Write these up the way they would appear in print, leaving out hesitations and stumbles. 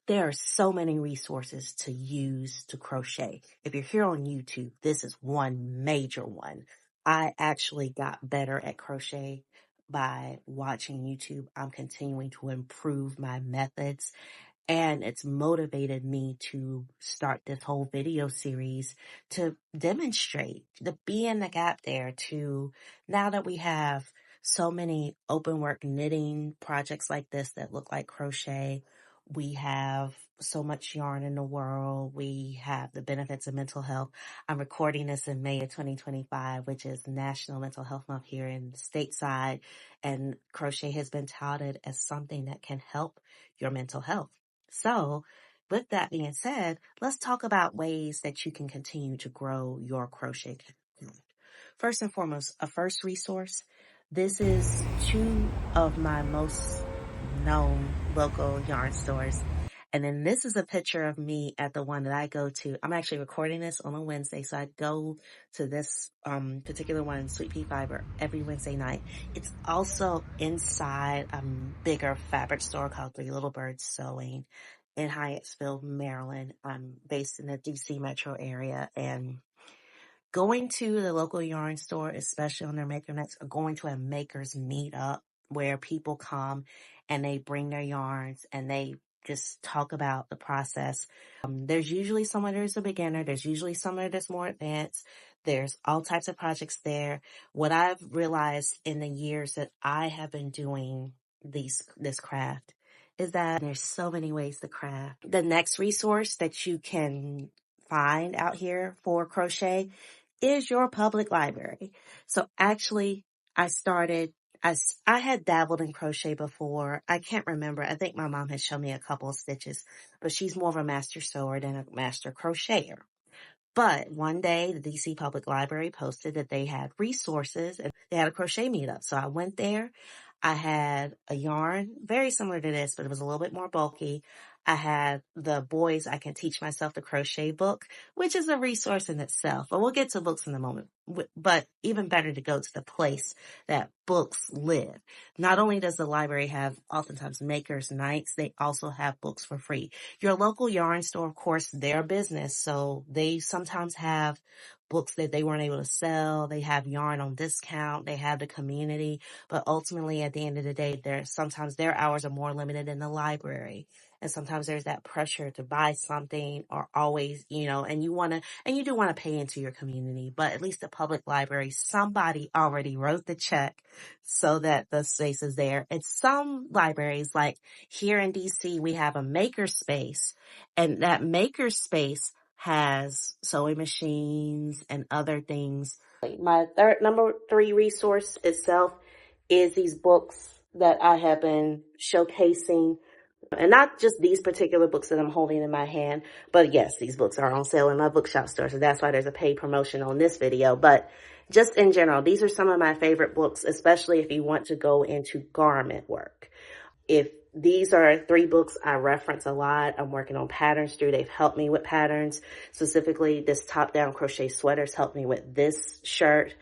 There are so many resources to use to crochet. If you're here on YouTube, this is one major one. I actually got better at crochet by watching YouTube. I'm continuing to improve my methods, and it's motivated me to start this whole video series to demonstrate, to be in the gap there, to now that we have so many open work knitting projects like this that look like crochet, we have so much yarn in the world. We have the benefits of mental health. I'm recording this in May of 2025, which is National Mental Health Month here in stateside. And crochet has been touted as something that can help your mental health. So with that being said, let's talk about ways that you can continue to grow your crochet craft. First and foremost, a first resource. This is two of my most known local yarn stores. And then this is a picture of me at the one that I go to. I'm actually recording this on a Wednesday, so I go to this particular one, Sweet Pea Fiber, every Wednesday night. It's also inside a bigger fabric store called Three Little Birds Sewing in Hyattsville, Maryland. I'm based in the DC metro area, and going to the local yarn store, especially on their maker nights, or going to a makers meetup where people come and they bring their yarns and they just talk about the process. There's usually someone who's a beginner. There's usually someone that's more advanced. There's all types of projects there. What I've realized in the years that I have been doing this craft is that there's so many ways to craft. The next resource that you can find out here for crochet is your public library. So actually, I had dabbled in crochet before. I can't remember. I think my mom had shown me a couple of stitches, but she's more of a master sewer than a master crocheter. But one day, the DC Public Library posted that they had resources and they had a crochet meetup. So I went there. I had a yarn very similar to this, but it was a little bit more bulky. I had the Boys I Can Teach Myself to Crochet book, which is a resource in itself. But we'll get to books in a moment. But even better to go to the place that books live. Not only does the library have oftentimes makers nights, they also have books for free. Your local yarn store, of course, their business. So they sometimes have books that they weren't able to sell. They have yarn on discount. They have the community. But ultimately, at the end of the day, sometimes their hours are more limited than the library. And sometimes there's that pressure to buy something or always, and you do want to pay into your community, but at least the public library, somebody already wrote the check so that the space is there. And some libraries, like here in DC, we have a maker space, and that maker space has sewing machines and other things. My number 3 resource itself is these books that I have been showcasing. And not just these particular books that I'm holding in my hand, but yes, these books are on sale in my bookshop store. So that's why there's a paid promotion on this video. But just in general, these are some of my favorite books, especially if you want to go into garment work. If these are 3 books I reference a lot. I'm working on patterns through. They've helped me with patterns. Specifically, this top-down crochet sweaters helped me with this shirt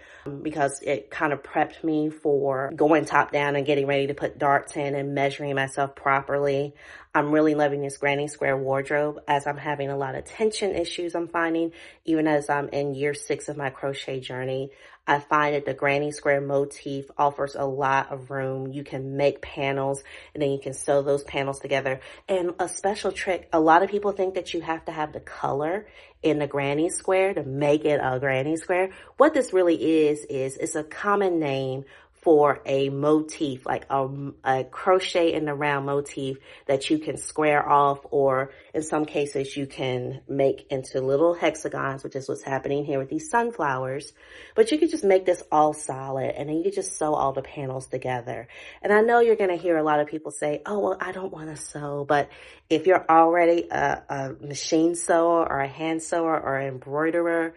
because it kind of prepped me for going top-down and getting ready to put darts in and measuring myself properly. I'm really loving this granny square wardrobe as I'm having a lot of tension issues I'm finding, even as I'm in year 6 of my crochet journey. I find that the granny square motif offers a lot of room. You can make panels and then you can sew those panels together. And a special trick, a lot of people think that you have to have the color in the granny square to make it a granny square. What this really is it's a common name for a motif, like a crochet in the round motif that you can square off, or in some cases you can make into little hexagons, which is what's happening here with these sunflowers. But you could just make this all solid, and then you could just sew all the panels together. And I know you're going to hear a lot of people say, oh, well, I don't want to sew. But if you're already a machine sewer or a hand sewer or an embroiderer,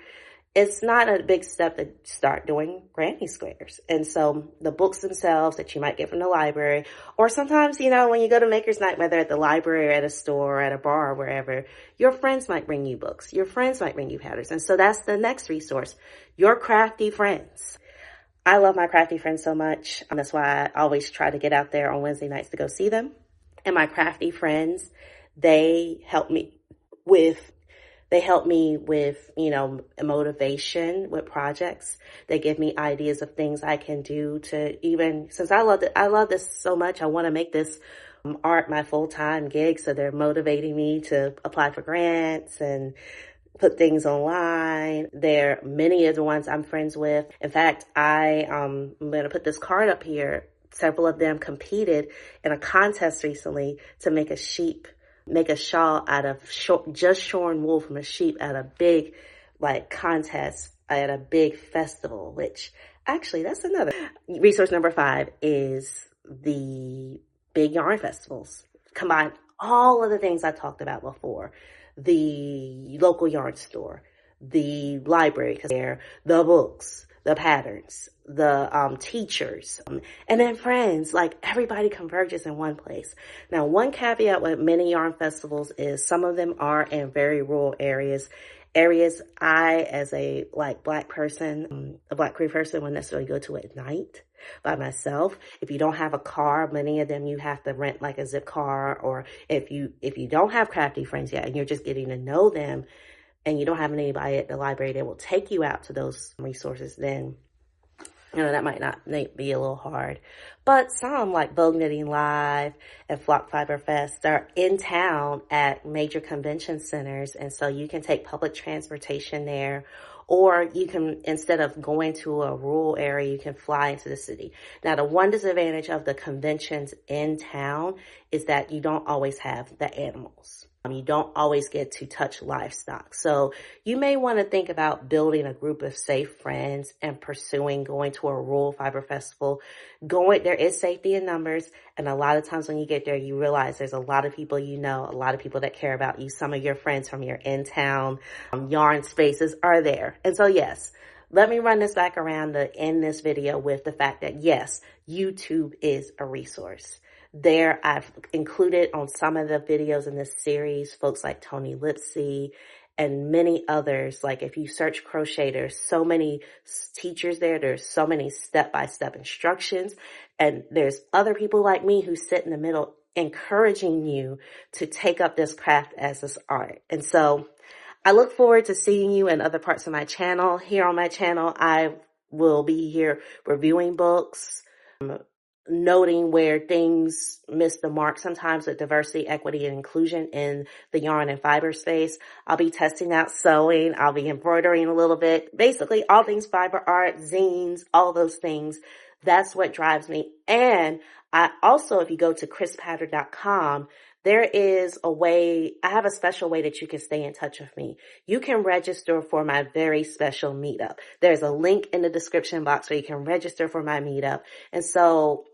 it's not a big step to start doing granny squares. And so the books themselves that you might get from the library, or sometimes, when you go to Maker's Night, whether at the library or at a store or at a bar or wherever, your friends might bring you books. Your friends might bring you patterns. And so that's the next resource, your crafty friends. I love my crafty friends so much. That's why I always try to get out there on Wednesday nights to go see them. And my crafty friends, They help me with motivation with projects. They give me ideas of things I can do to, even since I love this so much, I want to make this art my full-time gig. So they're motivating me to apply for grants and put things online. They're many of the ones I'm friends with. In fact, I'm going to put this card up here. Several of them competed in a contest recently to make a shawl out of just shorn wool from a sheep at a big contest at a big festival, which actually that's another resource. Number 5 is the big yarn festivals. Combine all of the things I talked about before. The local yarn store, the library, because they're the books, the patterns, the teachers, and then friends. Like, everybody converges in one place. Now, one caveat with many yarn festivals is some of them are in very rural areas. I, as a black person, a Black queer person, wouldn't necessarily go to at night by myself. If you don't have a car, many of them you have to rent like a zip car, or if you don't have crafty friends yet and you're just getting to know them and you don't have anybody at the library that will take you out to those resources, then that might not be a little hard. But some, like Vogue Knitting Live and Flock Fiber Fest, are in town at major convention centers. And so you can take public transportation there, or you can, instead of going to a rural area, you can fly into the city. Now, the one disadvantage of the conventions in town is that you don't always have the animals. You don't always get to touch livestock. So you may want to think about building a group of safe friends and pursuing going to a rural fiber festival. There is safety in numbers. And a lot of times when you get there, you realize there's a lot of people a lot of people that care about you. Some of your friends from your in-town yarn spaces are there. And so, yes, let me run this back around to end this video with the fact that, yes, YouTube is a resource. There, I've included on some of the videos in this series, folks like Tony Lipsy and many others. Like, if you search crochet, there's so many teachers there. There's so many step-by-step instructions. And there's other people like me who sit in the middle encouraging you to take up this craft as this art. And so I look forward to seeing you in other parts of my channel. Here on my channel, I will be here reviewing books, noting where things miss the mark sometimes with diversity, equity, and inclusion in the yarn and fiber space. I'll be testing out sewing. I'll be embroidering a little bit. Basically, all things fiber art, zines, all those things. That's what drives me. And I also, if you go to Kristpattern.com, there is a way, I have a special way that you can stay in touch with me. You can register for my very special meetup. There's a link in the description box where you can register for my meetup. And so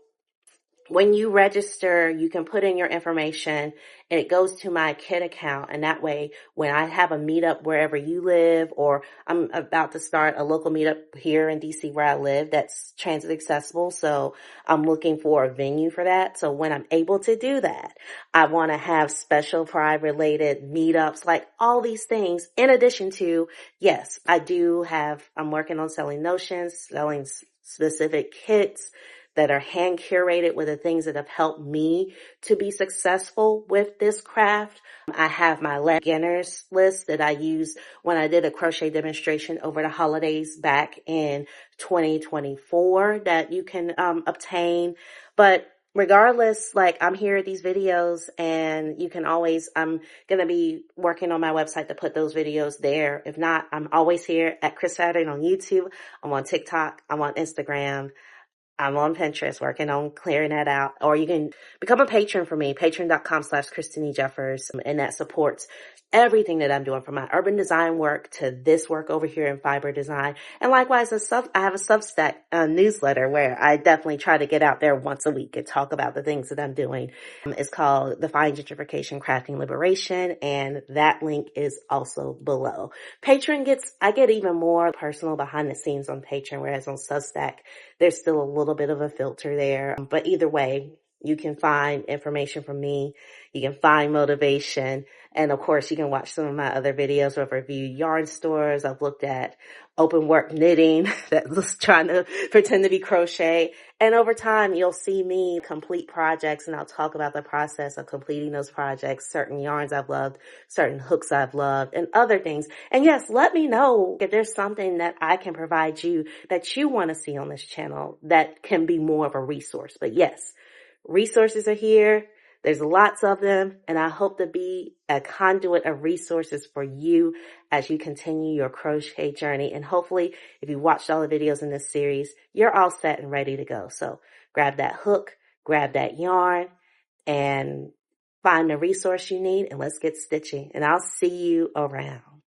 when you register, you can put in your information and it goes to my Kit account. And that way, when I have a meetup wherever you live, or I'm about to start a local meetup here in DC where I live that's transit accessible. So I'm looking for a venue for that. So when I'm able to do that, I want to have special pride related meetups, like all these things. In addition to, yes, I'm working on selling notions, selling specific kits that are hand curated with the things that have helped me to be successful with this craft. I have my beginners list that I used when I did a crochet demonstration over the holidays back in 2024 that you can obtain. But regardless, I'm here at these videos, and you can always, I'm going to be working on my website to put those videos there. If not, I'm always here at Kristpattern on YouTube. I'm on TikTok. I'm on Instagram. I'm on Pinterest working on clearing that out. Or you can become a patron for me, patreon.com/Kristen Jeffers. And that supports everything that I'm doing, from my urban design work to this work over here in fiber design. And likewise, I have a Substack newsletter where I definitely try to get out there once a week and talk about the things that I'm doing. It's called Defying Gentrification, Crafting Liberation. And that link is also below. I get even more personal behind the scenes on Patreon, whereas on Substack, there's still a little bit of a filter there. But either way, you can find information from me. You can find motivation. And of course, you can watch some of my other videos where I've reviewed yarn stores. I've looked at open work knitting that was trying to pretend to be crochet. And over time, you'll see me complete projects, and I'll talk about the process of completing those projects, certain yarns I've loved, certain hooks I've loved, and other things. And yes, let me know if there's something that I can provide you that you want to see on this channel that can be more of a resource. But yes, resources are here. There's lots of them, and I hope to be a conduit of resources for you as you continue your crochet journey. And hopefully, if you watched all the videos in this series, you're all set and ready to go. So grab that hook, grab that yarn, and find the resource you need, and let's get stitching. And I'll see you around.